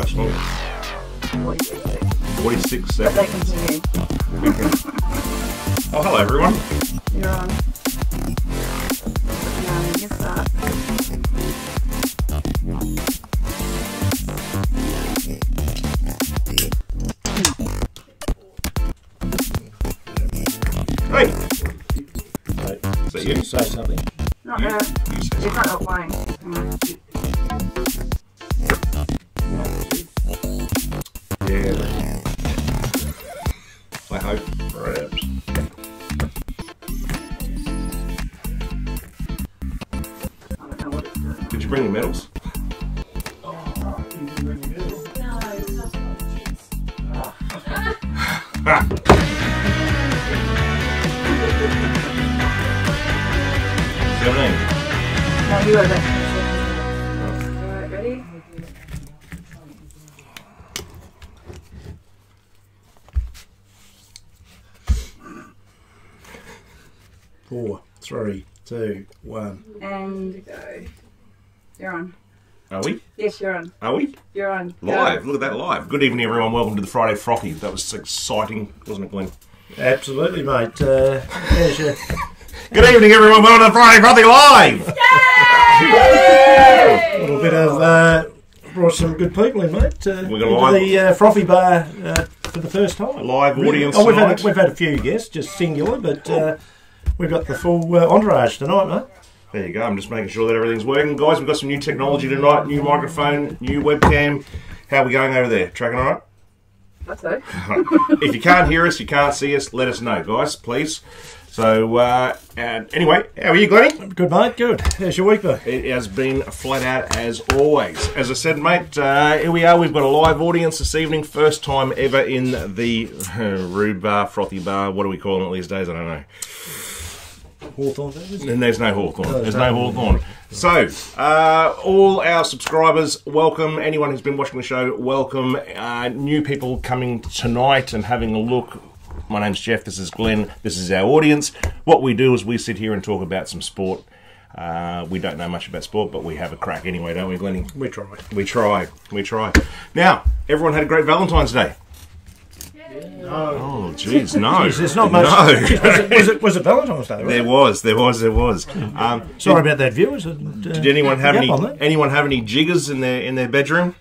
much longer? 46 seconds. But they can hear you. Oh, hello everyone. You're on. Now you start. Hey! Is that you? Say something. Not her. It's not her playing. Yeah. I hope, perhaps. I don't know what it's doing. Did you bring your medals? No, you are that. Alright, ready? Four, three, two, one. And go. You're on. Are we? Yes, you're on. Are we? You're on. Live. Look at that live. Good evening everyone. Welcome to the Friday Frothy. That was exciting, wasn't it, Glenn? Absolutely, mate. There's your... Good evening everyone. Welcome to the Friday Frothy Live. A little bit of... brought some good people in, mate. We're gonna the Frothy Bar for the first time. Live audience Oh, tonight. we've had a few guests, just singular, but we've got the full entourage tonight, mate. There you go. I'm just making sure that everything's working. Guys, we've got some new technology tonight. New microphone, new webcam. How are we going over there? Tracking all right? That's it. If you can't hear us, you can't see us, let us know, guys, please. So, anyway, how are you, Glennie? Good, mate. Good. How's your week, though? It has been flat out as always. As I said, mate, here we are. We've got a live audience this evening. First time ever in the rude bar, frothy bar. What are we calling it these days? I don't know. Hawthorne, And there's no Hawthorne. There's no Hawthorne. So, all our subscribers, welcome. Anyone who's been watching the show, welcome. New people coming tonight and having a look. My name's Jeff. This is Glenn. This is our audience. What we do is we sit here and talk about some sport. We don't know much about sport, but we have a crack anyway, don't we, Glennie? We try. We try. We try. Now, everyone had a great Valentine's Day. No. Oh, jeez, no. Jeez, there's not much. No. Was it Valentine's Day? Right? There was. Sorry about that, viewers. Did anyone have any jiggers in their bedroom?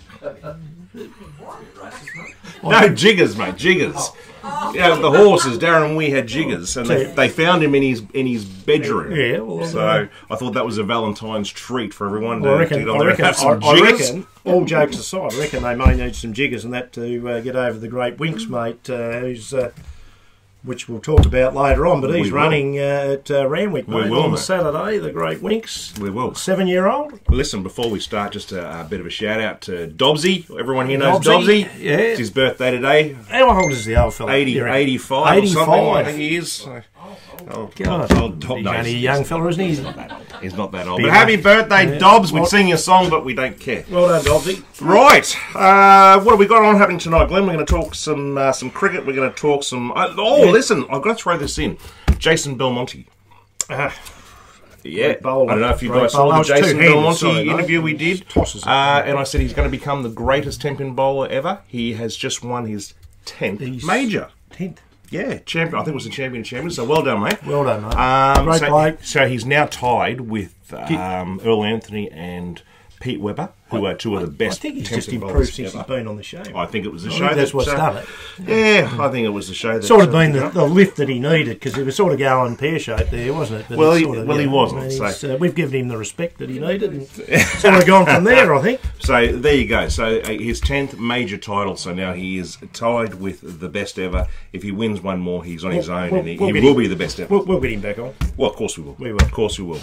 No, jiggers, mate, jiggers. Yeah, the horses, Darren and we had jiggers, and they found him in his bedroom. Yeah, well, so I thought that was a Valentine's treat for everyone to I reckon, get on there and have some I jiggers. reckon, all jokes aside, I reckon they may need some jiggers and that to get over the great Winks, mate, who's which we'll talk about later on, but he's running at Randwick, mate, on Saturday, the great Winks. We will. 7-year-old. Listen, before we start, just a bit of a shout out to Dobbsy. Everyone here knows Dobbsy. Yeah. It's his birthday today. How old is the old fella? 85 or something, I think he is. God. He's He's only a young fella, isn't he? He's not that old. But happy birthday, Dobbs. We'd sing your song, but we don't care. Well done, Dobbsy. Right. What have we got on happening tonight, Glenn? We're going to talk some cricket. We're going to talk some... Listen, I've got to throw this in. Jason Belmonte. Yeah. I don't know if you guys saw the Jason Belmonte interview we did. And I said he's going to become the greatest 10-pin bowler ever. He has just won his 10th major. 10th. Yeah, champion. I think it was the champion of champions. So well done, mate. Well done, mate. Great bloke. So he's now tied with Earl Anthony and Pete Webber, who are two of the best. I think he's just improved since he's been on the show. I think it was the show that's what's done it. Yeah, I think it was the show that sort of been the lift that he needed, because he was sort of going pear-shaped there, wasn't it? But well, he wasn't. We've given him the respect that he needed, and sort of gone from there, I think. So there you go. So his 10th major title. So now he is tied with the best ever. If he wins one more, he's on his own, and he will be the best ever. We'll get him back on. Well, of course we will. We will. Of course we will.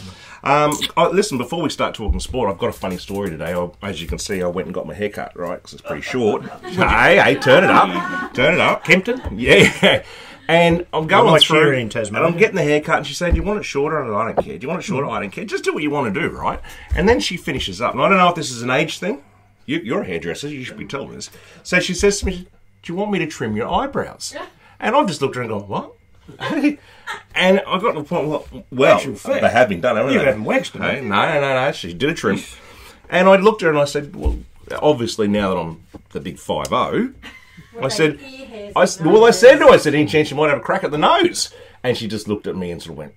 Listen, before we start talking sport, I've got a funny story today. As you can see, I went and got my hair cut, right, because it's pretty short. Hey, turn it up. Turn it up. Kempton? Yeah. And I'm going through, in Tasmania. and I'm getting the haircut, and she said, do you want it shorter? And I don't care. Do you want it shorter? I don't care. Just do what you want to do, right? And then she finishes up. And I don't know if this is an age thing. You're a hairdresser. You should be told this. So she says to me, do you want me to trim your eyebrows? And I've just looked at her and gone, what? And I got to the point, well, they have been done, haven't they? You haven't waxed them. No. She did a trim. And I looked at her and I said, well, obviously now that I'm the big 5-0, I said, I said to her, any chance you might have a crack at the nose? And she just looked at me and sort of went,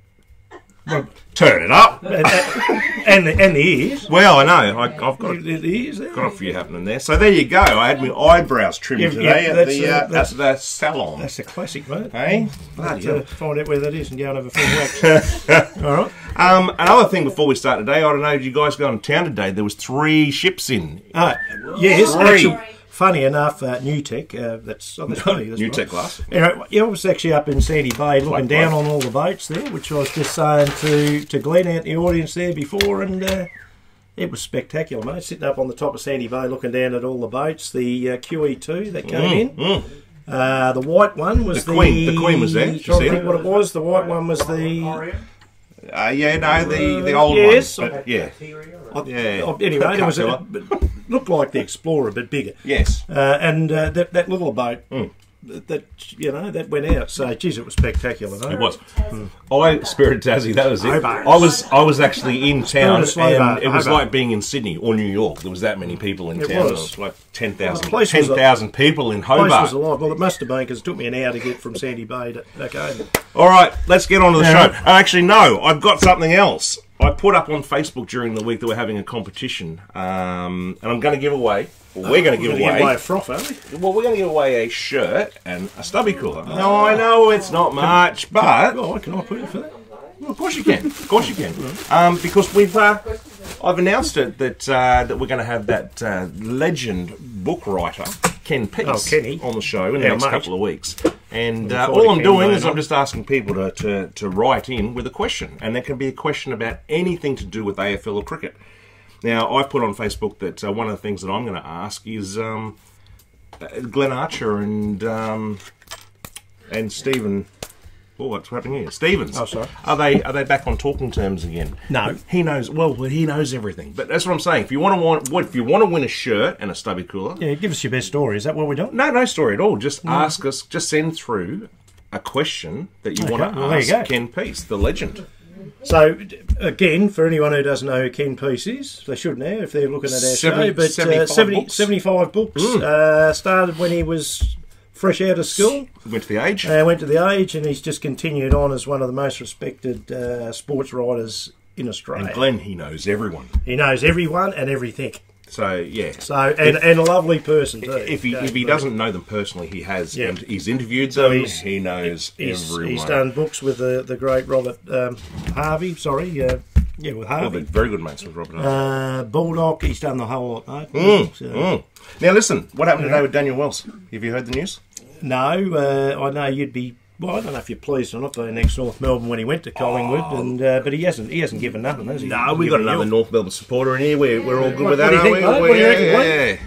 well, turn it up. And the ears. Well, I know. I've got The ears there. got a few happening there. So there you go. I had my eyebrows trimmed today at the salon. That's a classic, mate. Hey? Find out where that is and go and have a full wax. All right. Another thing before we start today, I don't know, did you guys go on town today? There was 3 ships in. Yes, 3. actually, funny enough, New Tech, that's funny. That's New right. Tech class. Anyway, I was actually up in Sandy Bay looking down on all the boats there, which I was just saying to Glenn out in the audience there before, and it was spectacular, mate. Sitting up on the top of Sandy Bay looking down at all the boats, the QE2 that came in. The white one was the Queen. The Queen was there. I'm trying to think what it was. The white one was the... the old yes, one. But, yeah. Anyway, it was looked like the Explorer, but bigger. Yes. And that little boat that went out. So, geez, it was spectacular. No? It was. Spirit Tassie, that was it. I was actually in town, and it was like being in Sydney or New York. There was that many people in town. It was like 10,000 people in Hobart. The place was alive. Well, it must have been because it took me an hour to get from Sandy Bay to back over. All right, let's get on to the show. Actually, no, I've got something else. I put up on Facebook during the week that we're having a competition, and I'm going to give away. We're going to give away a froth, aren't we? Well, we're going to give away a shirt and a stubby cooler. No, I know it's not much, but can I put it for that? Well, of course you can. Of course you can. Because I've announced it that we're going to have that legend book writer Ken Peace on the show in the next couple of weeks. And all I'm doing is I'm just asking people to write in with a question, and there can be a question about anything to do with AFL or cricket. Now, I've put on Facebook that one of the things that I'm going to ask is Glenn Archer and Stephen. Oh, what's happening here? Stevens. Oh, sorry. Are they back on talking terms again? No. He knows. Well, he knows everything. But that's what I'm saying. If you want to win a shirt and a stubby cooler, give us your best story. Is that what we're doing? No story at all. Just ask us. Just send through a question that you want to ask Ken Peace, the legend. So, again, for anyone who doesn't know who Ken Peace is, they should know if they're looking at our show. But 75 books. Started when he was fresh out of school. Went to the Age. And he's just continued on as one of the most respected sports writers in Australia. And Glenn, he knows everyone. He knows everyone and everything. So, yeah. And a lovely person, too. If he doesn't know them personally, he has. And he's interviewed them. He knows everyone. He's done books with the great Robert Harvey. With Harvey. Well, very good mates with Robert Harvey. Bulldog, he's done the whole lot, mate. Now, listen, what happened today with Daniel Wells? Have you heard the news? No, I know you'd be... Well, I don't know if you're pleased or not being next North Melbourne when he went to Collingwood, but he hasn't given nothing, has he? No, we've got another North Melbourne supporter in here. We're all good with that, aren't we? What do you reckon,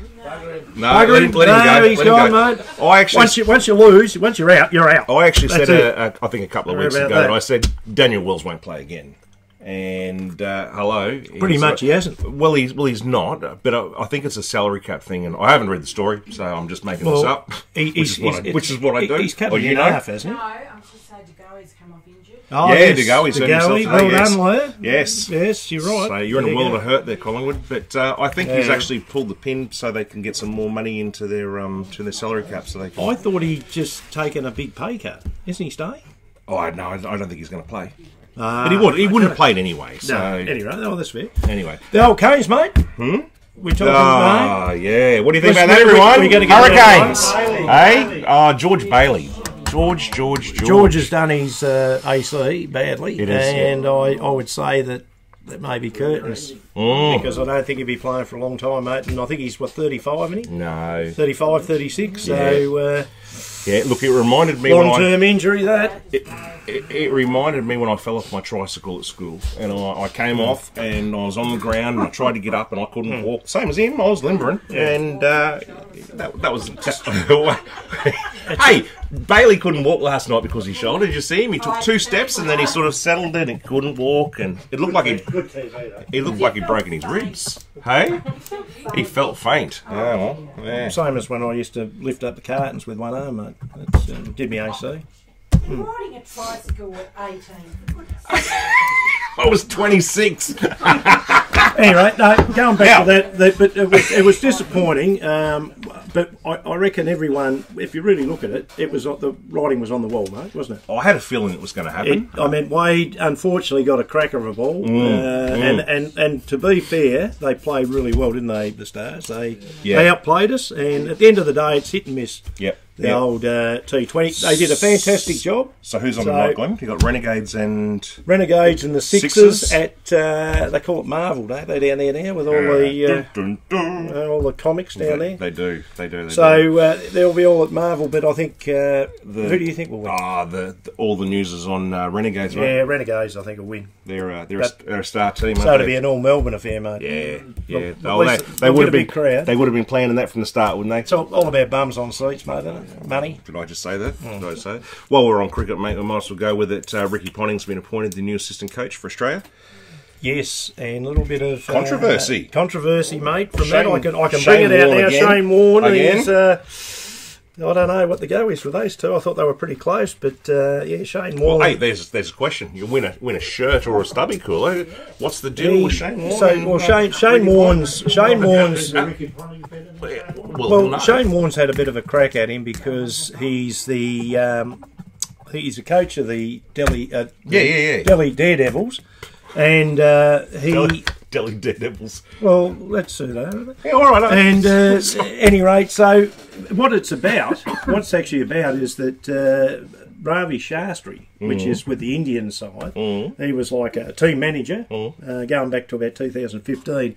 No, let him go. He's gone, mate. Once you're out, you're out. I actually said, I think a couple of weeks ago, that I said Daniel Wells won't play again. And hello, pretty much he hasn't. Well, he's not, but I think it's a salary cap thing, and I haven't read the story, so I'm just making this up. Which is what I do. He's cut in half, hasn't he? No, I'm just saying DeGoey's come off injured. Oh, yeah, DeGoey certainly himself today. Well done, Lou. Yes, you're right. So you're in a world of hurt there, Collingwood, but I think he's actually pulled the pin so they can get some more money into their salary cap, so they can. I thought he'd just taken a big pay cut. Isn't he staying? Oh no, I don't think he's going to play. But he wouldn't have played anyway. So. No, anyway, that's fair. Anyway. The old Canes, mate. We're talking about yeah. What do you think about that, everyone? Hurricanes. Hey? George Bailey. George has done his AC badly. It is, and I would say that may be curtains. Because I don't think he'll be playing for a long time, mate. And I think he's, 35, isn't he? No. 35, 36. Yeah. So... yeah, look, it reminded me... Long-term injury, that. It reminded me when I fell off my tricycle at school. And I came off and I was on the ground and I tried to get up and I couldn't walk. Same as him, I was limbering. And that was just... Hey, Bailey couldn't walk last night because of his shoulder. Did you see him? He took 2 steps and then he sort of settled it and couldn't walk. And it looked like he'd broken his ribs. Hey? He felt faint. Yeah, well, yeah. Same as when I used to lift up the cartons with one arm, mate. That did me AC. You're riding a tricycle at 18. I was 26. Anyway, no, going back to that, but it was disappointing. But I reckon everyone, if you really look at it, the writing was on the wall, mate, wasn't it? I had a feeling it was going to happen. Wade unfortunately got a cracker of a ball, and to be fair, they played really well, didn't they? The Stars, they outplayed us, and at the end of the day, it's hit and miss. Yep. The old T20. They did a fantastic job. So who's on tonight, Glenn? You got Renegades and the Sixers at they call it Marvel, don't they? Down there now with all all the comics down there. They do. So they'll be all at Marvel, but I think who do you think will win? All the news is on Renegades, right? Yeah, Renegades I think will win. They're a star team. So it'll be an all Melbourne affair, mate. Yeah. They would have been crowd. They would have been planning that from the start, wouldn't they? It's all about bums on seats, mate, isn't it? Money. Did I just say that? Did I say that? While we're on cricket, mate, we might as well go with it. Ricky Ponting's been appointed the new assistant coach for Australia. Yes, and a little bit of controversy. Controversy, mate. From that, I can bring it out now. Again. Shane Warne is. I don't know what the go is for those two. I thought they were pretty close, but Shane Warne. Well, hey, there's a question. You win a shirt or a stubby cooler. What's the deal with Shane Warne? Shane Warne's had a bit of a crack at him because he's a coach of the Delhi Daredevils, and Delhi Daredevils. Well, let's see that. Yeah, all right. And at any rate, so what it's actually about is that Ravi Shastri, which is with the Indian side, he was like a team manager going back to about 2015.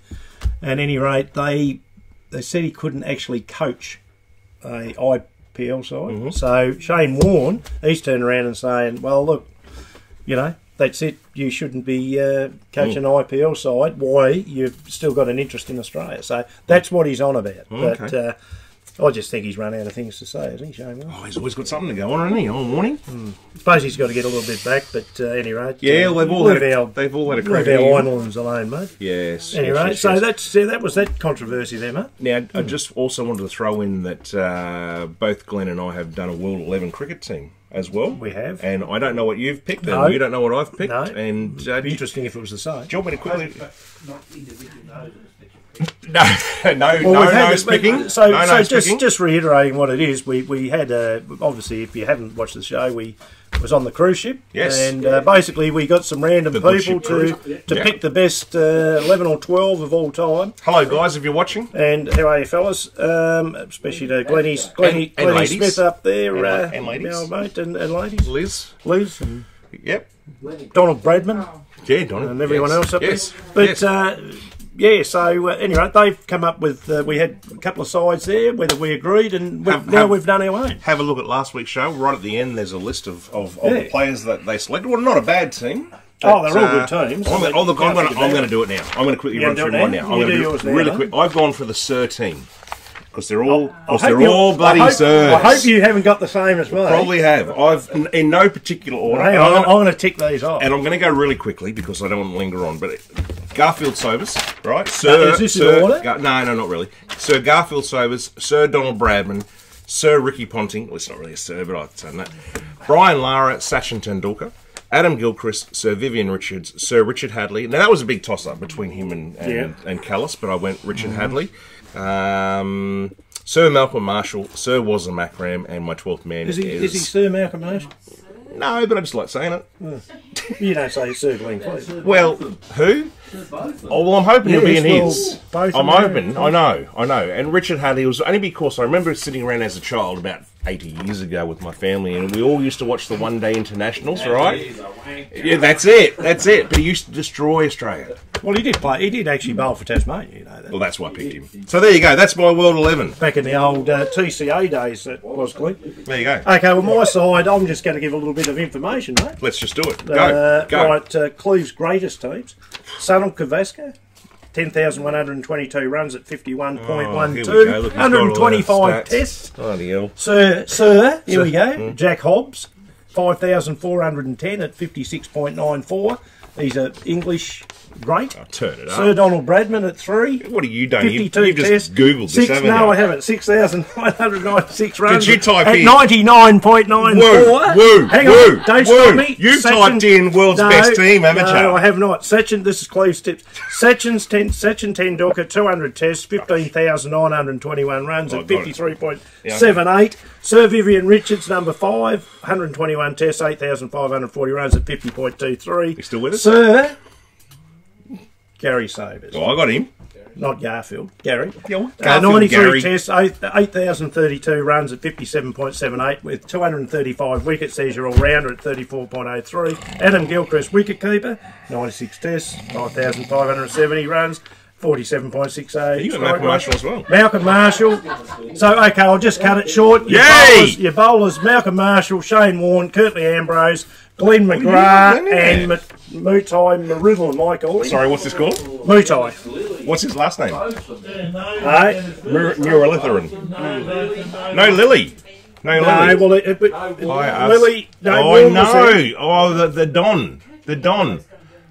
At any rate, they said he couldn't actually coach a IPL side. So Shane Warne, he's turned around and saying, well, look, that's it. You shouldn't be coaching an IPL side. Why? You've still got an interest in Australia. So that's what he's on about. Okay. But I just think he's run out of things to say, hasn't he, Shane? He's always got something to go on, hasn't he? All morning. I suppose he's got to get a little bit back, but anyway. Yeah, they've all had a crack at our Islands alone, mate. Yes. Anyway, yes. That was that controversy there, mate. Now, I just also wanted to throw in that both Glenn and I have done a World 11 cricket team as well. We have. And I don't know what you've picked, and you don't know what I've picked. No. And it'd be interesting if it was the same. Do you want me to quickly... Not individual noses. No speaking. Just reiterating what it is, we had obviously, if you haven't watched the show, we was on the cruise ship. Yes. And basically we got some random people to pick the best 11 or 12 of all time. Hello guys, if you're watching. And how are you fellas? Especially to Glennie Smith up there. And ladies. Our mate, and ladies. Liz. And Yep. Donald Bradman. Yeah, Donald. And everyone else up there. But so anyway, they've come up with, we had a couple of sides there, whether we agreed, and we've done our own. Have a look at last week's show. Right at the end, there's a list of the players that they selected. Well, not a bad team. They're all good teams. I'm going to do it now. I'm going to quickly run through mine now. I'm going to do it really quick. I've gone for the Sir team. Because they're all bloody Sirs. I hope you haven't got the same as me. Probably have. I've in no particular order. Hang on, I'm going to tick these off. And I'm going to go really quickly because I don't want to linger on. But Garfield Sobers, right? Is this in order? No, not really. Sir Garfield Sobers, Sir Donald Bradman, Sir Ricky Ponting. Well, it's not really a Sir, but I'd say that. Brian Lara, Sachin Tendulkar, Adam Gilchrist, Sir Vivian Richards, Sir Richard Hadley. Now that was a big toss-up between him and Callis, but I went Richard Hadley. Sir Malcolm Marshall, Sir Wazza Makram, and my 12th man is he Sir Malcolm Marshall? No, but I just like saying it. You don't say Sir Glenn Cleese. Well, who? Oh, well, I'm hoping he'll be in his. I'm hoping. I know. And Richard Hadley was only because I remember sitting around as a child about 80 years ago with my family, and we all used to watch the one-day internationals, right? Yeah, that's it. But he used to destroy Australia. Well, he did play. He did actually bowl for Tasmania, you know that. Well, that's why I picked him. So there you go. That's my World 11. Back in the old TCA days, that was, Glenn. There you go. Okay, well, my side, I'm just going to give a little bit of information, mate. Let's just do it. Go. Right, Cleve's greatest teams. Sunil Gavaskar, 10,122 runs at 51.12. 125 tests. Oh, hell. Sir, here we go. Jack Hobbs, 5,410 at 56.94. He's an English great. I'll turn it up. Sir Donald Bradman at 3. What have you done? 52 You've just tests. Googled this, haven't you? No, I haven't. 6,996 runs. Did you type at in 99.94? Woo! Hang woo, on, don't woo. stop me. You've Second, typed in world's best team, haven't you? No, I have not. Second, this is Cleve's tips. Second Tendulkar, 200 tests, 15,921 runs at 53.78. Sir Vivian Richards, number 5, 121 tests, 8,540 runs at 50.23. You still with us? Sir Gary Sabers. Oh, I got him. Not Garfield, Gary. Yeah, Garfield, 93 Gary. tests, 8,032 runs at 57.78 with 235 wickets. There's your all-rounder at 34.03. Adam Gilchrist, wicket-keeper, 96 tests, 5,570 runs, 47.68. You got Malcolm Marshall as well. Malcolm Marshall. So, okay, I'll just cut it short. Your bowlers, Malcolm Marshall, Shane Warne, Curtly Ambrose, Glenn McGrath, and Mutai Mariddle, Michael. Sorry, what's this called? Mutai. What's his last name? Muralitharan. No, Lily. No, Lily. Lily. No, no. Oh, the Don. The Don.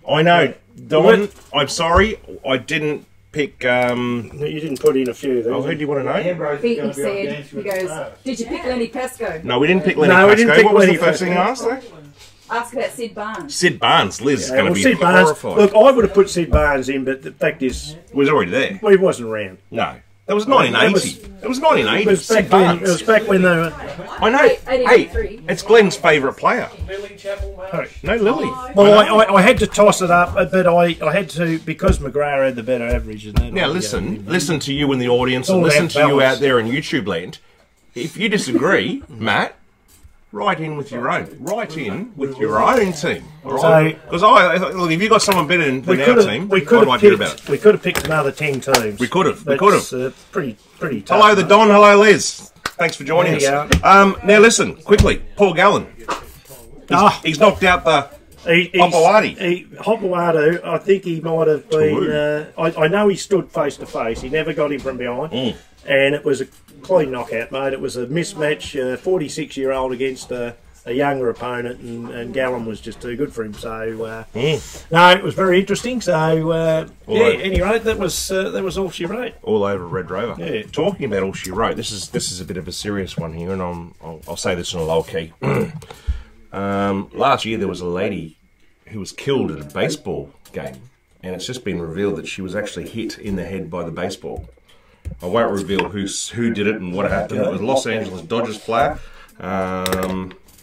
I know. Don. I'm sorry. I didn't pick. You didn't put in a few. Oh, who do you want to know? He said, he goes, did you pick Lenny Pascoe? No, we didn't pick Lenny No, Pascoe. we didn't pick What was Lenny the first thing I Pascoe. asked, though? Ask about Sid Barnes. Sid Barnes. Liz is going to be Sid Barnes. horrified. Look, I would have put Sid Barnes in, but the fact is, He was already there. well, he wasn't around. No. That was 1980. It was 1980. It was Sid back when, Barnes. it was back when they were. I know. Hey, it's Glenn's favourite player. No, Lily. Well, I had to toss it up, but I had to, because McGrath had the better average than that. Now listen to you in the audience and All listen about to you balance. out there in YouTube land. If you disagree, Matt, write in with your own. Write in with your own team. All right? Because look, if you got someone better than our team, we could I'd have hear about picked. it. We could have picked another 10 teams. We could have. We That's, could have. Pretty tough. Hello, the Don. Hello, Liz. Thanks for joining There us. you Now listen, quickly. Paul Gallen. He's knocked out the Hopewadu, I think he might have been. I know he stood face to face. He never got him from behind, and it was a clean knockout, mate. It was a mismatch. 46-year-old against a younger opponent, and Gallen was just too good for him. So no, it was very interesting. So anyway, that was all she wrote. All over Red Rover. Yeah. Talking about all she wrote, this is a bit of a serious one here, and I'll say this in a low key. Last year there was a lady who was killed at a baseball game, and it's just been revealed that she was actually hit in the head by the baseball. I won't reveal who did it and what happened. It was a Los Angeles Dodgers player. They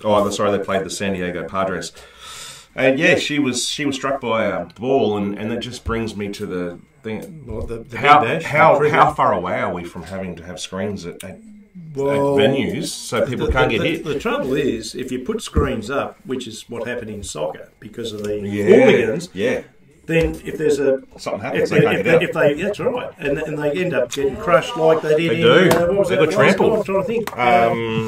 played the San Diego Padres. And yeah, she was struck by a ball, and that just brings me to the thing. How far away are we from having to have screens at venues so people can't get hit? The trouble is, if you put screens up, which is what happened in soccer because of the hooligans, then if there's something happens, they can't get out. That's right, and they end up getting crushed like they did. They do. They got trampled. I'm trying to think.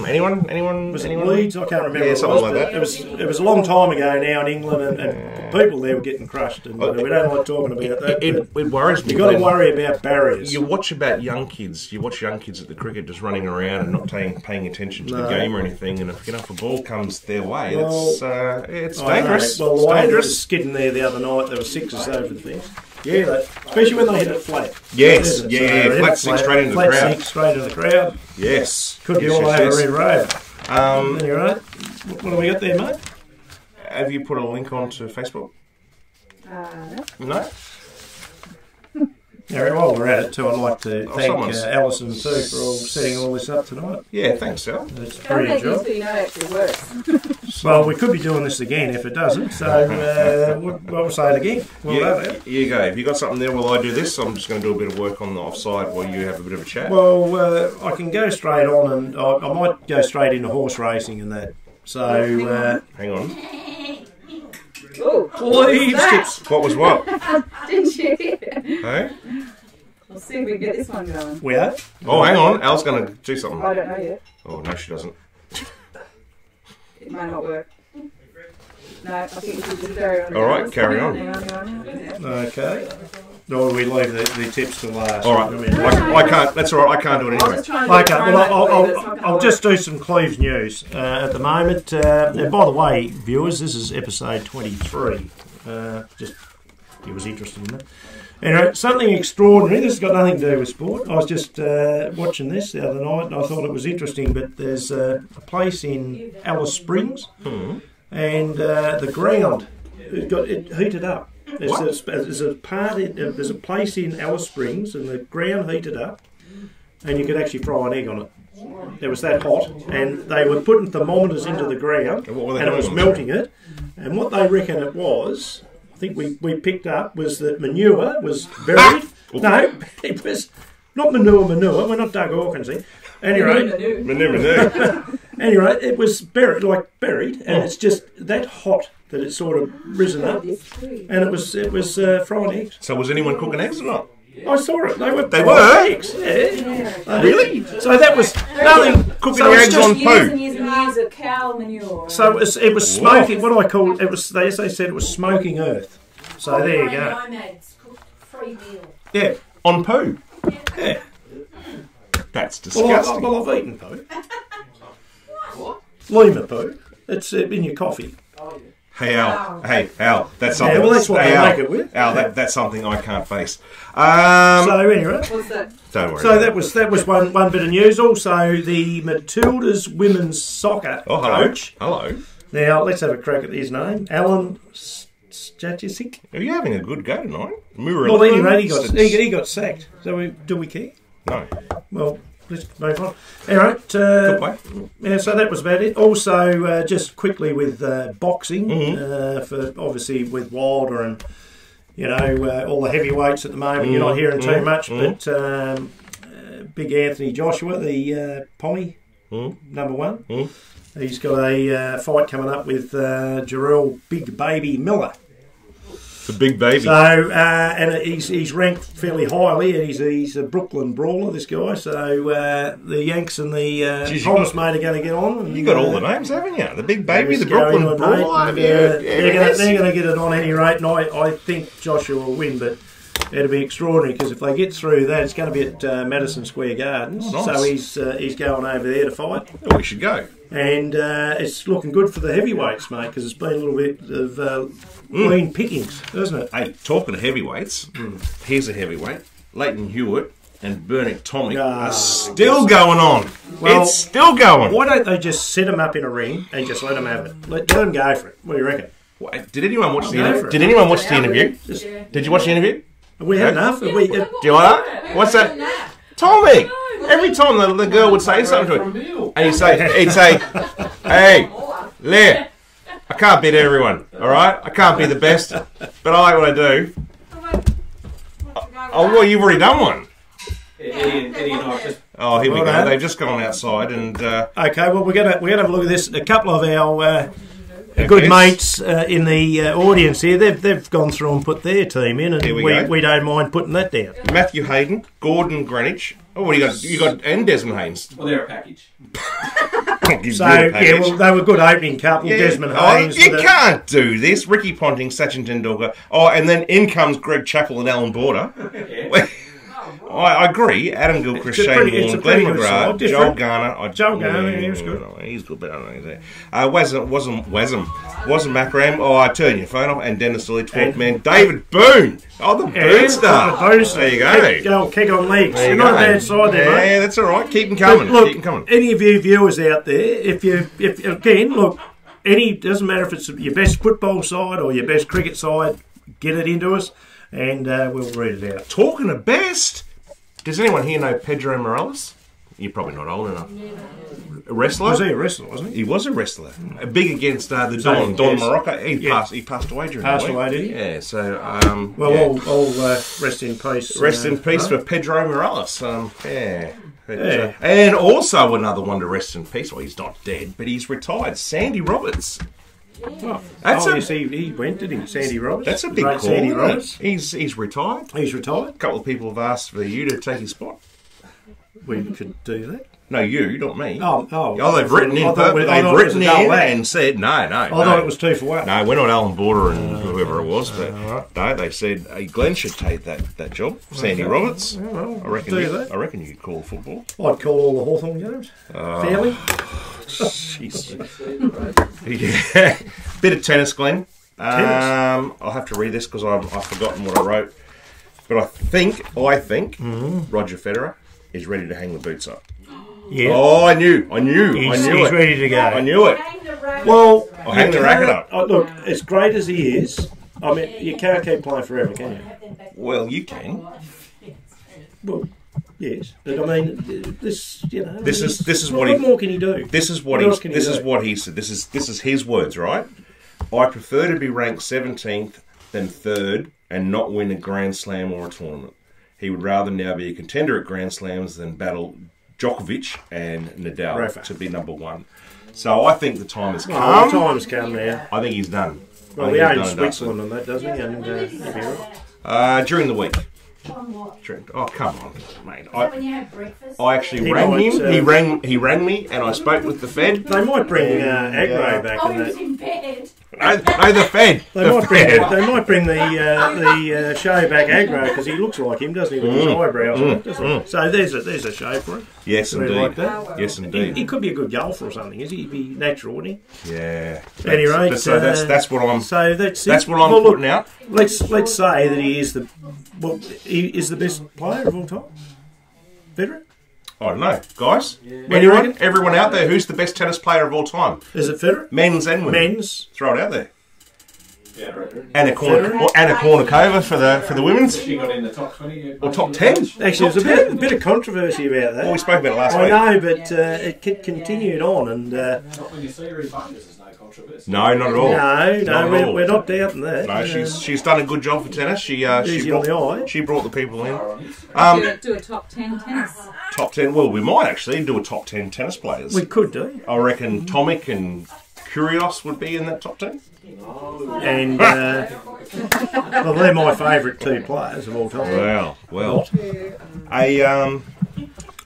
Anyone? Was it Leeds? I can't remember. Yeah, something like that. It was a long time ago now in England, and people there were getting crushed, and we don't like talking about that. It worries me. You've got to worry about barriers. You watch young kids at the cricket just running around and not paying attention to the game or anything, and if a ball comes their way, it's dangerous. Well, the it's way they were dangerous. skidding there the other night, there were sixes over the fence. Yeah, especially when they hit it flat. Yes, flat six straight into the crowd. Flat six straight into the crowd. Yes. Could be all over Red Rover. Anyway, what have we got there, mate? Have you put a link onto Facebook? No? Now, while we're at it, too, I'd like to thank Alison, too, for setting all this up tonight. Yeah, thanks, Al. It's pretty enjoyable. You know it actually works. Well, we could be doing this again if it doesn't, so we'll say it again. Here you go. If you got something there while I do this, I'm just going to do a bit of work on the offside while you have a bit of a chat. Well, I can go straight on, and I might go straight into horse racing and that. So, hang on. Oh, please. What was what? didn't you hear? Hey? We'll see if we can get this one going. We are? Oh, hang on. Al's going to do something. I don't know yet. Oh, no, she doesn't. It may not work. No, I think we should just carry on. All right, carry on. Hang on. Okay. Or we leave the tips to last. All right. I can't. That's all right. I can't do it anyway. Okay, well, I'll just do some Cleves news at the moment. And by the way, viewers, this is episode 23. Just he was interested in that. Anyway, something extraordinary. This has got nothing to do with sport. I was just watching this the other night and I thought it was interesting, but there's a place in Alice Springs and the ground, it heated up. There's a place in Alice Springs and the ground heated up and you could actually fry an egg on it. It was that hot, and they were putting thermometers into the ground, and it was melting it. And what they reckon it was, I think we picked up, was that manure was buried. No, it was not manure. We're not Doug Hawkins here. Anyway, Manure. Anyway, it was buried, and it's just that hot that it's sort of risen up, and it was frying eggs. So was anyone cooking eggs or not? I saw it. They were eggs. Yeah. Really? So that was nothing. Cooking eggs on Years poo. and years and years of cow manure. So it was smoking. What do I call it? It was. They said it was smoking earth. So there you go. Free meal. Yeah. On poo. Yeah. That's disgusting. Well, I've eaten poo. What? Lima poo. It's in your coffee. Hey Al, that's something. Yeah, well, that's what they make it with. Al, that's something I can't face. So anyway, What's that? Don't worry. so that was one bit of news. Also, the Matildas women's soccer coach. Hello. Now let's have a crack at his name, Alan Stachisic. Are you having a good go tonight? Well, anyway, he got sacked. So do we care? No. Well, let's move on. Anyway, Good way. yeah, so that was about it. Also, just quickly with boxing, for obviously with Wilder and all the heavyweights at the moment, you're not hearing too much. But Big Anthony Joshua, the Pommy, number one, he's got a fight coming up with Jarrell Big Baby Miller. The big baby. So, and he's ranked fairly highly, and he's a Brooklyn brawler, this guy. So the Yanks and the Promise Mate are going to get on. And, You got all the names, haven't you? The big baby, the Brooklyn Brawler. They're going to get it on at any rate, and I think Joshua will win, but it'll be extraordinary because if they get through that, it's going to be at Madison Square Gardens. Oh, nice. So he's going over there to fight. Oh, we should go. And it's looking good for the heavyweights, mate, because it's been a little bit of lean pickings, hasn't it? Hey, talking of heavyweights, here's a heavyweight. Leighton Hewitt and Bernard Tomic are still going on. Well, it's still going. Why don't they just set them up in a ring and just let them have it? Let them go for it. What do you reckon? Did anyone watch the Go interview? for it. Did anyone watch the interview? Just, Did you watch the interview? have we had enough? Have we, Do you like that? What's that? Tomic! Every time the girl would say something to him, and he'd say, hey, Leah, I can't beat everyone, alright? I can't be the best, but I like what I do. Oh, well, you've already done one. Eddie and I just... Oh, here we Well go. done. They've just gone outside and... okay, well, we're gonna have a look at this. A couple of our good mates in the audience here, they've gone through and put their team in, and Here we go. we don't mind putting that down. Matthew Hayden, Gordon Greenwich. Oh, what do you got? You got and Desmond Haynes. Well, they're a package. So, yeah, well, they were a good opening couple. Yeah. Desmond Oh, Haynes. you with can't do this. Ricky Ponting, Sachin Tendulkar. Oh, and then in comes Greg Chappell and Alan Border. I agree. Adam Gilchrist, It's a Shane pretty- Warne, it's a Glenn pretty good McGrath, side, Joel different. Garner. Joel Garner, he was good. He's good, but I don't know. Wasn't Macram. Oh, I turn your phone off. And Dennis Lee, 12th man. David Boone. Oh, the Boone star. The Boone star. There you go. Kick on legs. There You're you not go. a bad side there, mate. Yeah, that's all right. Keep them coming. Look, Keep them coming. any of you viewers out there, if again, look, doesn't matter if it's your best football side or your best cricket side, get it into us, and we'll read it out. Talking of best, does anyone here know Pedro Morales? You're probably not old enough. A wrestler? Was he a wrestler, wasn't he? He was a wrestler. Big against the Don yes. Morocco. He Yeah. passed away during Passed the week. away, did he? Yeah, so... Well, yeah. all rest in peace. Rest in peace right? for Pedro Morales. Yeah. Yeah. And also another one to rest in peace. Well, he's not dead, but he's retired. Sandy Roberts. Oh, That's a- yes, he went, did he? Sandy Roberts. That's a big Great call, Sandy isn't Roberts. it? He's retired. He's retired. A couple of people have asked for you to take his spot. We could do that. No, you, not me. Oh, they've written in. They've written in and said no. I thought it was 2 for 1. No, we're not Alan Border and whoever it was, but no, they said Glenn should take that job. Sandy Roberts. Yeah, well, I reckon. do that. I reckon you could call football. I'd call all the Hawthorn games. Fairly. Jeez. Yeah. Bit of tennis, Glenn. I'll have to read this because I've forgotten what I wrote. But I think Roger Federer is ready to hang the boots up. Yeah. Oh, I knew He's it. ready to go. I knew it. Well, I'll hang the racket up. Look, as great as he is, I mean, you can't keep playing forever, can you? Well, you can. Well, yes, but I mean, this is what more can he do? This is what he said. This is his words, right? I prefer to be ranked 17th than 3rd and not win a Grand Slam or a tournament. He would rather now be a contender at Grand Slams than battle Djokovic and Nadal Rafa. to be number 1. So I think the time has come. The time's come now. I think he's done. Well, he owns Switzerland and that, doesn't he? And he'll be right. During the week. Oh, come on, mate. I actually rang him. He rang me, and I spoke with the Fed. They might bring Agro back. Oh, he was in bed. No, the Fed. They might bring the show back Agro because he looks like him, doesn't he, with his eyebrows? So there's a show for him. Yes, indeed. Like that. Yes, indeed. He could be a good golfer or something, is he? He'd be natural, wouldn't he? Yeah. Anyway, so that's what I'm. So that's what I'm putting out. Let's say that he is the best player of all time. Federer? I don't know, guys. Yeah. Everyone out there, who's the best tennis player of all time? Is it Federer? Men's and women's. Throw it out there. Yeah, Anna Kournikova for the women's. She got in the top 20 or top 10. Actually, there's a bit of controversy about that. Well, we spoke about it last week. I know, but it continued on, and not when you see her in bonus, there's no controversy. No, not at all. No, we're not doubting that. No, she's done a good job for tennis. She brought the people in. Do a top 10 tennis. Top 10. Well, we might actually do a top 10 tennis players. We could do. I reckon Tomic and Kyrgios would be in that top 10. And well, they're my favourite 2 players of all time. Well.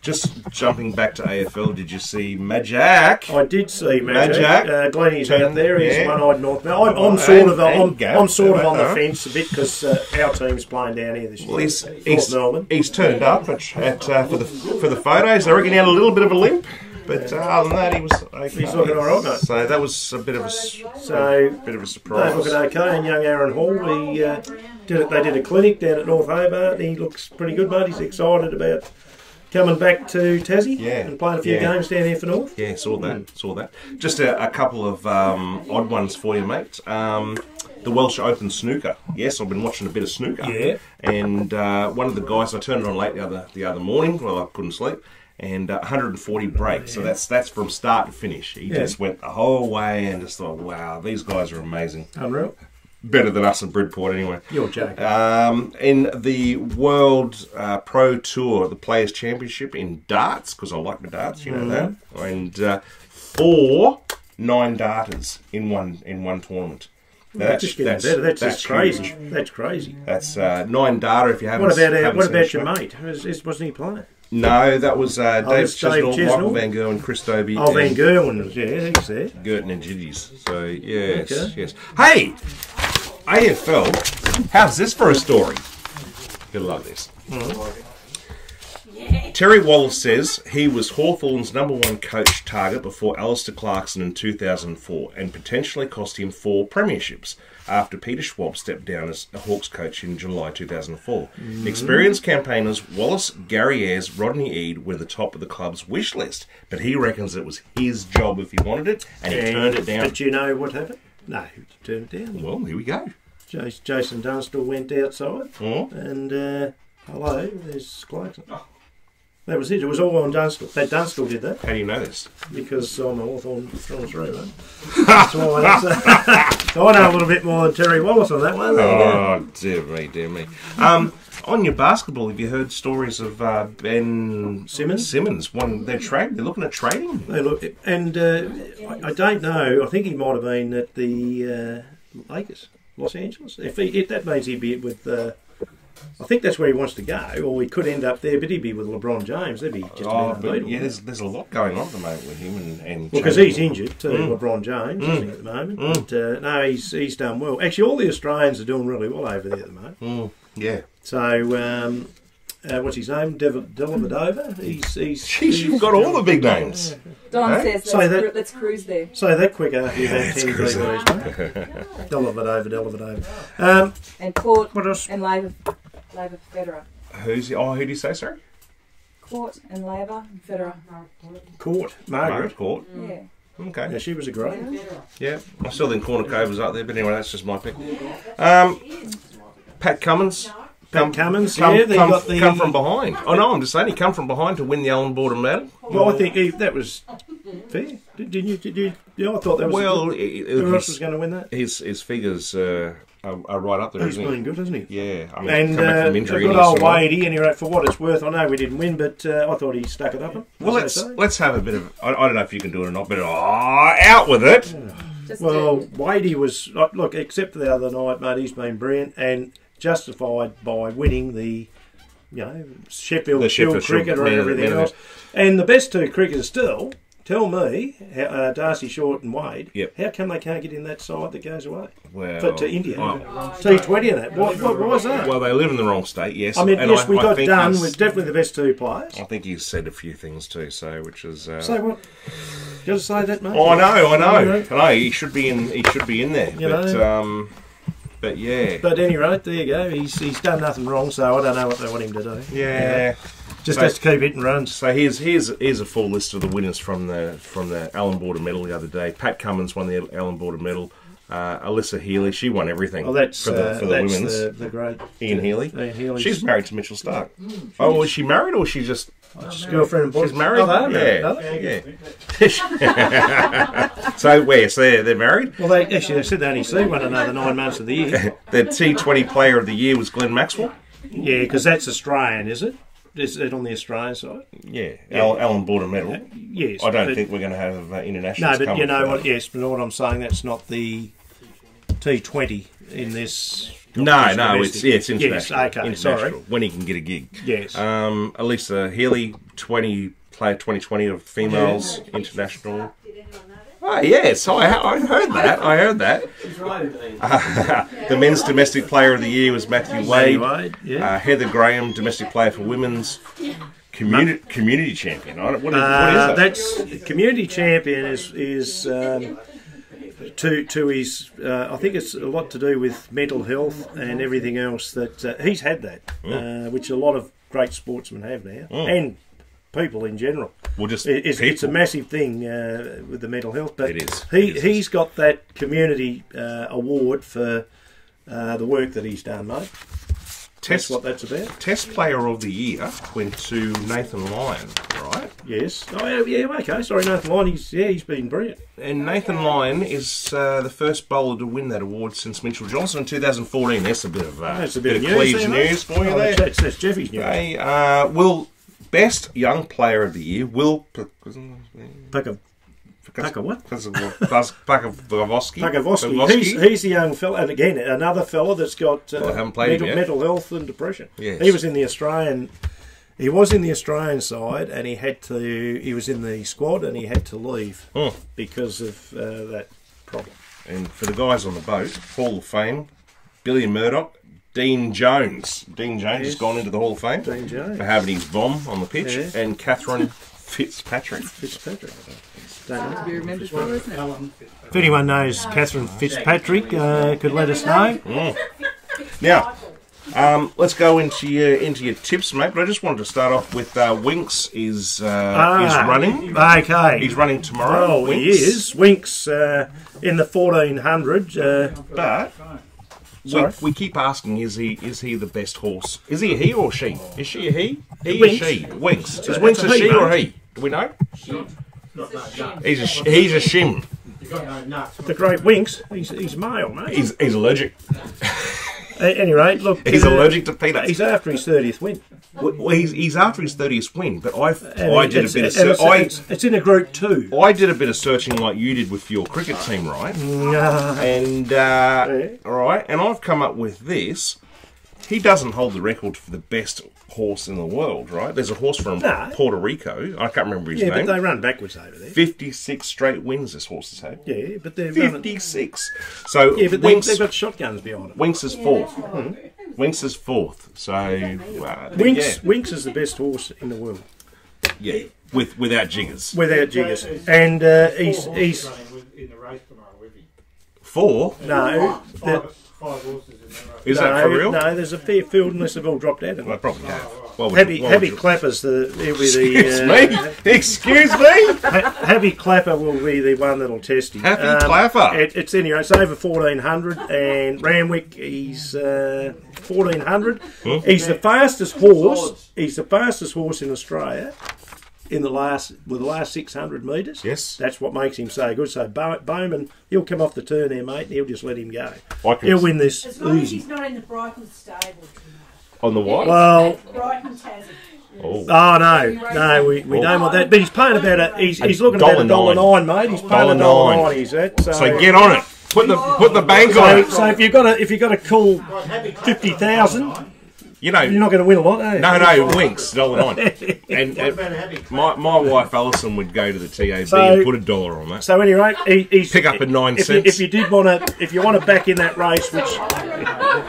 Just jumping back to AFL, did you see Magic? I did see Magic. Glennie's out there. He's one-eyed North. I'm sort of on the fence a bit because our team's playing down here this year. Well, he's turned up for the photos. I reckon he had a little bit of a limp. But other than that, he was okay. He's looking all right, mate. So that was a bit of a surprise. They're looking okay. And young Aaron Hall, they did a clinic down at North Hobart. He looks pretty good, mate. He's excited about coming back to Tassie and playing a few games down here for North. Yeah, saw that. Just a couple of odd ones for you, mate. The Welsh Open snooker. Yes, I've been watching a bit of snooker. Yeah. And one of the guys, I turned it on late the other morning. Well, I couldn't sleep. And 140 breaks, so that's from start to finish. He just went the whole way and just thought, wow, these guys are amazing. Unreal. Better than us in Bridport, anyway. You're joking. In the World Pro Tour, the Players' Championship in darts, because I like my darts, you know that, and 4 9-darters in one tournament. That's just getting better. That's just crazy. Huge. That's crazy. That's 9-darter if you haven't. What about your mate? Wasn't he playing? No, that was Dave Chesnall, Michael Van Gerwen, Chris Dobie. Oh, Van Gerwen, he's there. Gerton and Giddies. So, yes. Hey, AFL, how's this for a story? You'll love this. Terry Wallace says he was Hawthorn's #1 coach target before Alistair Clarkson in 2004 and potentially cost him 4 premierships after Peter Schwab stepped down as a Hawks coach in July 2004. Experienced campaigners Wallace, Gary Ayres, Rodney Eade were the top of the club's wish list, but he reckons it was his job if he wanted it, and he turned it down. But you know what happened? No, he turned it down. Well, here we go. Jason Dunstall went outside, and hello, there's Clarkson. That was it. It was all on Dunstall. Dunstall did that. How do you know this? Because I'm a Hawthorn through, man. That's why. So I know a little bit more than Terry Wallace on that one. Oh, dear me. On your basketball, have you heard stories of Ben Simmons? They're looking at trading. They look, and I don't know. I think he might have been at the Lakers, Los Angeles. If that means he'd be with. I think that's where he wants to go, or he could end up there, but he'd be with LeBron James. That'd be just unbelievable. Yeah, there's a lot going on at the moment with him and because he's injured too, LeBron James, isn't he, at the moment? But no, he's done well. Actually, all the Australians are doing really well over there at the moment. Yeah. So what's his name? Delavadova. Jeez, you've got all the big names. Don Hey? says, Say let's cruise there. Say that quick after you've had 10 cruising. Delavadova. Delavadova. And Court What else? and Labour Federer. Who did you say, sorry? Court and Labour and Federer. Court. Margaret. Court. Yeah. Okay. Yeah, she was a great. Yeah, I still think Corner Cove was up there, but anyway, that's just my pick. Pat Cummins. Cummins, yeah, they got the... come from behind. Oh no, I'm just saying he come from behind to win the Allen Border medal. Well, I think that was fair. Did you? Yeah, I thought that was. Well, who else was going to win that? His figures are right up there, He's isn't he? been good, hasn't he? Yeah, I mean, And come back from injury. good and he's old survived. Wadey, anyway, for what it's worth, I know we didn't win, but I thought he stuck it up. Well, let's have a bit of. I don't know if you can do it or not, but out with it. Just Well, Wadey was look, except for the other night, mate. He's been brilliant and justified by winning the, Sheffield Shield cricket and everything else. And the best two cricketers still. Tell me, Darcy Short and Wade, how come they can't get in that side that goes away to India? T20 and that. What was that? Well, they live in the wrong state, yes. I mean, and yes, we got think done he's- with definitely the best two players. I think he's said a few things too, which is. Say what? You got to say that, mate? Oh, I know. He should be in. He should be in there. But yeah. But at any rate, there you go. He's done nothing wrong, so I don't know what they want him to do. Yeah. Just has to keep hitting runs. So here's a full list of the winners from the Allen Border medal the other day. Pat Cummins won the Allen Border medal. Alyssa Healy, she won everything Well, that's for the women's. the great Ian Healy. Healy's She's married to Mitchell Stark. Oh, was she married or she just? girlfriend and boyfriend. She's married. Oh, they're married, Yeah. So they're married. Well, they said they only see one another 9 months of the year. The T20 Player of the Year was Glenn Maxwell. Yeah, because that's Australian, is it? Is it on the Australian side? Yeah. Allen Border medal. Yes. I don't think we're going to have international. No, but you know what? Yes, but what I'm saying, that's not the T20 in this. No, it's international. Yes, okay, international, sorry. when he can get a gig. Yes. Alyssa Healy, Player 2020 of females international. Oh yes, I heard that. The men's domestic player of the year was Matthew Wade. Heather Graham, domestic player for women's. Community champion. What is that? That's community champion is to his. I think it's a lot to do with mental health and everything else that he's had that, which a lot of great sportsmen have now, and people in general. Well, just it's a massive thing with the mental health. But it is. He's got that community award for the work that he's done, mate. That's what that's about. Test Player of the Year went to Nathan Lyon, right? Yes. Oh, yeah, okay. Sorry, Nathan Lyon. He's been brilliant. And Nathan Lyon is the first bowler to win that award since Mitchell Johnson in 2014. That's a bit of Cleves news for you there. That's Jeffy's news. Okay, Best Young Player of the Year, Will Pakavoski. He's the young fella, and again, another fella that's got mental health and depression. Yes. He was in the Australian. He was in the Australian side, and he was in the squad, and he had to leave because of that problem. And for the guys on the boat, Hall of Fame, Billy Murdoch, Dean Jones. Dean Jones has gone into the Hall of Fame Dean Jones. for having his bomb on the pitch, and Catherine Fitzpatrick. to be remembered for, isn't it? If anyone knows Catherine Fitzpatrick, could let us know. Now, let's go into your tips, mate. But I just wanted to start off with Winks is running. Okay, He's running tomorrow. Oh, he is. Winks in the 1400. But we keep asking, is he the best horse? Is he a he or she? Is she a he? He or she? Winks. Is Winks a she or a he? Do we know? He's a shim. The great Winks. He's male, mate. He's allergic. At any rate, look. He's allergic to peanuts. He's after his 30th win. Well, he's after his 30th win, but I did a bit of it's in a Group 2. I did a bit of searching like you did with your cricket team, right? And right, and I've come up with this. He doesn't hold the record for the best horse in the world, right? There's a horse from Puerto Rico. I can't remember his name. Yeah, but they run backwards over there. 56 straight wins this horse has had. Yeah, but they're 56. So yeah, but they've got shotguns behind them. Winks is fourth. Winks is 4th. So Winks is the best horse in the world. Yeah, without jiggers. Without jiggers, and he's In the race tomorrow, with me. 4? no. Five horses in the race. Is that for real? No, there's a fair field unless they've all dropped out. I probably have. Well, Happy Clapper's he'll be the. Excuse me? Happy Clapper will be the one that'll test him. Happy Clapper. It's anyway. It's over 1400, and Ramwick he's 1400. He's the fastest horse. He's the fastest horse in Australia in the last 600 metres. Yes. That's what makes him so good. So Bowman, he'll come off the turn there, mate, and he'll just let him go. He'll win this As long as easy. he's not in the Brighton stable. On the what? Well, Brighton has it. Oh. no, we don't want that. But he's paying about he's looking about $1.09, mate. He's paying $1.09. He's at. So get on it. Put the bank on it. So if you've got a cool 50,000, you know, you're not going to win a lot, are you? No, Winks, $1.09. And my wife Alison would go to the TAB So- and put $1 on that. So anyway, he's Pick up at 9 if cents. if you did want to, if you want to back in that race, which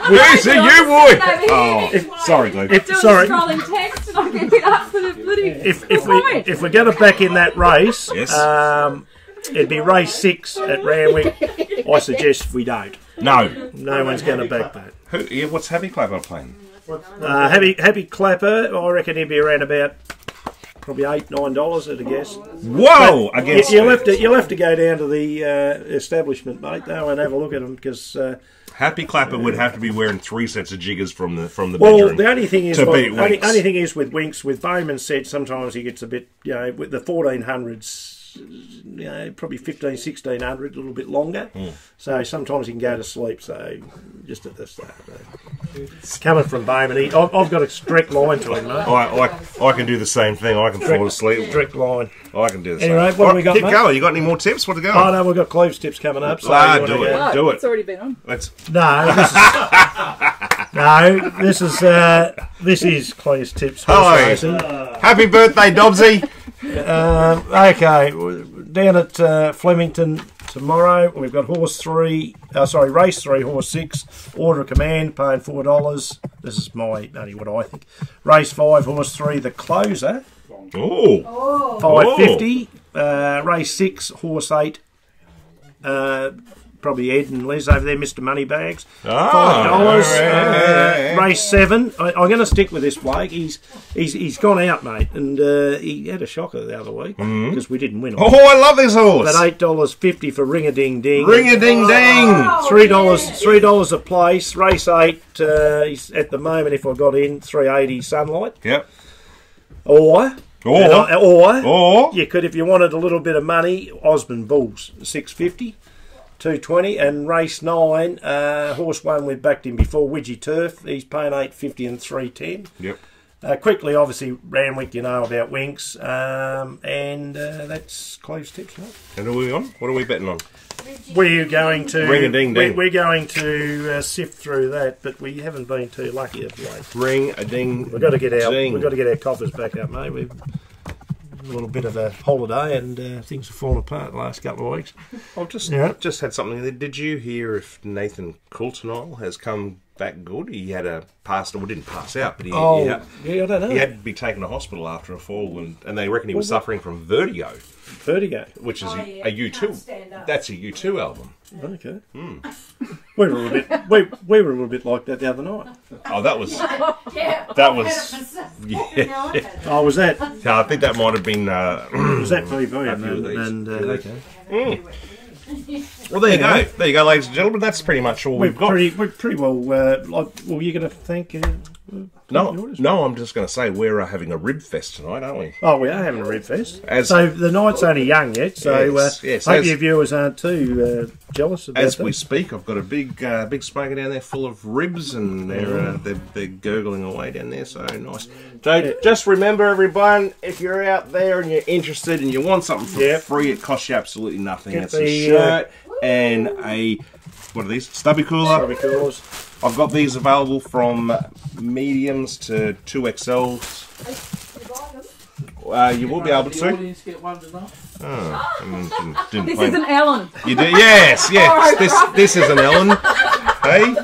Where's it, you boy? Oh, sorry, Glenn. sorry, Scrolling text and I'm getting up for the bloody. if we're going to back in that race, Yes. it'd be race 6 at Randwick. I suggest we don't. No. No one's going to back that. What's Happy Clapper playing? Happy Clapper, I reckon he'd be around about probably $8-9 at a guess. Whoa! Against You'll have to go down to the establishment, mate, though, and have a look at them because. Happy Clapper would have to be wearing 3 sets of jiggers from the Well, bedroom. the only thing is, to beat Winks. only thing is with Winks, with Bowman said sometimes he gets a bit, with the 1400s, probably 1600, a little bit longer. So sometimes he can go to sleep. So just at the start, coming from Bowman, I've got a strict line to him, mate. I can do the same thing. I can fall asleep. Strict line. I can do the same. Anyway, what have we got, Keep mate? going. You got any more tips? What to go? Oh no, we've got Cleves tips coming up. So Do it. Oh, Do it's it. already been on. Let's. This is Cleves tips. Hello. Happy birthday, Dobbsy. Okay, down at Flemington tomorrow, we've got race 3, horse 6, order of command, paying $4. This is only what I think. Race 5, horse 3, the closer, Oh. $5.50. Race 6, horse 8, probably Ed and Les over there, Mr. Moneybags, $5. Race 7, I'm going to stick with this bloke. He's gone out, mate, and he had a shocker the other week because we didn't win. Oh, I love this horse. But $8.50 for Ring a Ding Ding. Ring a ding ding. $3 a place. Race 8. He's at the moment, if I got in, $3.80 Sunlight. Yep. Or Or you could, if you wanted a little bit of money, Osmond Bulls $6.50. $2.20, and race 9, horse 1 we backed him before, Widgie Turf. He's paying $8.50 and $3.10. Yep. Quickly, obviously, Randwick, you know about Winks, and that's Cleves tips, mate. And who are we on? What are we betting on? We're going to Ring a ding ding. We're going to sift through that, but we haven't been too lucky of late. Ring a ding. We've got to get ding. our coffers back up, mate. We've a little bit of a holiday, and things have fallen apart the last couple of weeks. I've just had something there. Did you hear if Nathan Coultonile has come back good? He had didn't pass out, but I don't know. he had to be taken to hospital after a fall, and they reckon he was suffering from vertigo. Vertigo. Which is yeah. a U2. That's a U2 album. Okay. We were a little bit like that the other night. Oh, that was. Yeah. Yeah. Oh, was that? I think that might have been. Was that VV? Okay. Well, there you go. There you go, ladies and gentlemen. That's pretty much all we've got. We're pretty well. Well, you're going to thank. No, I'm just going to say we're having a rib fest tonight, aren't we? Oh, we are having a rib fest. As- so the night's only young yet, so Yes, hope your viewers aren't too jealous about As that. we speak, I've got a big smoker down there full of ribs, and they're gurgling away down there. So nice. So just remember, everyone, if you're out there and you're interested and you want something for free, it costs you absolutely nothing. Get It's a shirt and a what are these? Stubby cooler. Stubby coolers. I've got these available from mediums to 2XLs. You will be able to. audience get one tonight? Didn't This plan- isn't Ellen. You do? Yes. This is an Ellen. Hey?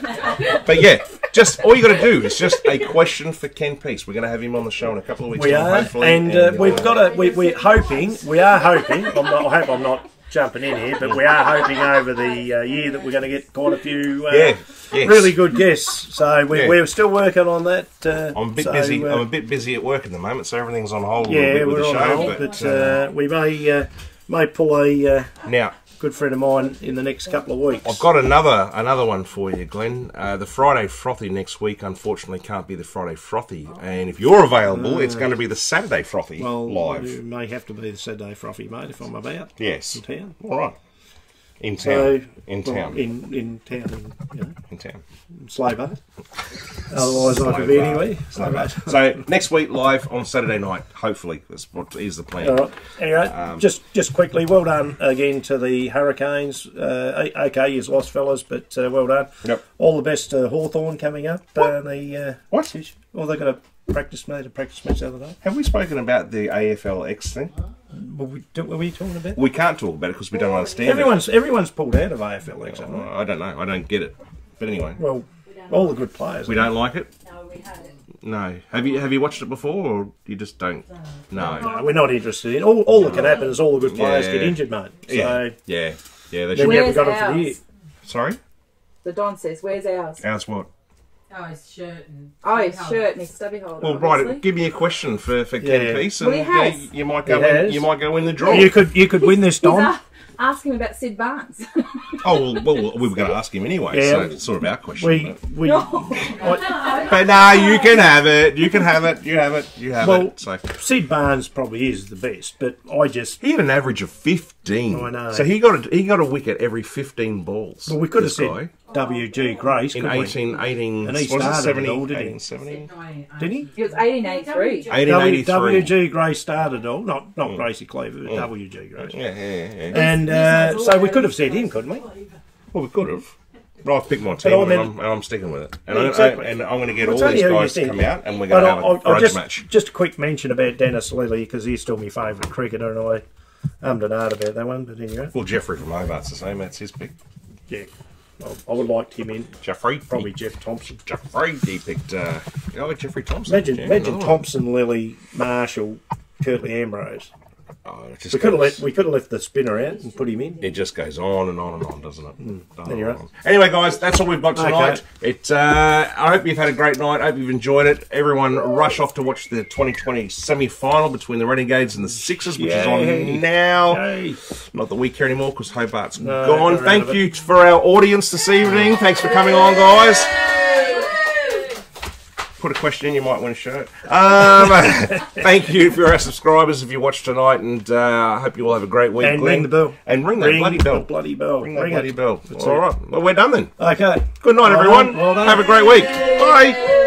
But yeah, Just all you got to do is just a question for Ken Peace. We're going to have him on the show in a couple of weeks. We are, and we've got a. We're hoping. We are hoping. I hope I'm not jumping in here, but we are hoping over the year that we're going to get quite a few really good guests. So we're still working on that. I'm a bit busy. I'm a bit busy at work at the moment, so everything's on hold. Yeah, with we're the on show, hold, but we may pull a now. Good friend of mine in the next couple of weeks. I've got another one for you, Glenn. The Friday Frothy next week, unfortunately, can't be the Friday Frothy. And if you're available, it's going to be the Saturday Frothy live. It may have to be the Saturday Frothy, mate, if I'm about. Yes. In town. All right. In town. So, in town. In town. In town. Slow boat. Otherwise, I could be anywhere. So next week live on Saturday night. Hopefully, that's what is the plan. All right. Anyway, just quickly, well done again to the Hurricanes. Okay, you've lost, fellas, but well done. Yep. All the best to Hawthorn coming up. What? Well, they've got a practice match the other day. Have we spoken about the AFLX thing? Were we talking about? We can't talk about it because we don't understand Everyone's pulled out of AFLX, haven't they? I don't know. I don't get it. But anyway. Well, all the good players. We don't like it? No, we had it. No. Have you watched it before, or you just don't? No. We're not interested in. All that can happen is all the good players get injured, mate. So yeah. They then should. we haven't Where's got it for the year. ours? Sorry? The Don says, where's ours? Ours what? Oh, his shirt and... Oh, his shirt and his stubby holder. Well, obviously. right. Give me a question for Ken Peace, and Well, he has. you might go in. You might go in the draw. You could win this, Don. Ask him about Sid Barnes. Oh well, we were going to ask him anyway, so it's sort of our question. We but no, you can have it. You can have it. You have it. You have it. So Sid Barnes probably is the best, but he had an average of 15. I know. So he got a wicket every 15 balls. Well, we could have said W.G. Grace in 18, and he started 70, it all, didn't he? 1870. Did he? It was 1883. 1883. W.G. Grace started all, not Gracie Cleaver, but W.G. Grace. Yeah. And so we could have said him, couldn't we? Well, we could have. But I've picked my team, and I'm sticking with it. And, and I'm going to get all these guys to come out, and we're going to have a grudge match. Just a quick mention about Dennis Lilly, because he's still my favourite cricketer, and I ummed and ahed about that one, but anyway. Well, Jeffrey from Hobart's the same. That's his pick. Yeah. I would like him in. Jeffrey? Probably Jeff Thompson. Jeffrey, he picked Jeffrey Thompson. Imagine Thompson, Lilly, Marshall, Curtly Ambrose. Oh, we could have left the spinner out and put him in. It just goes on and on and on, doesn't it? Anyway. Anyway, guys, that's all we've got tonight. Okay. I hope you've had a great night. I hope you've enjoyed it. Everyone rush off to watch the 2020 semi-final between the Renegades and the Sixers, which is on now. Yay. Not that we care anymore because Hobart's gone. Thank you for our audience this evening. Thanks for coming on, guys. Put a question in, you might win a shirt. Thank you for our subscribers if you watched tonight, and I hope you all have a great week. And ring the bell. And ring that bloody bell. Ring that bloody bell. All right. Well, we're done then. Okay. Good night, everyone. Well done. Have a great week. Bye.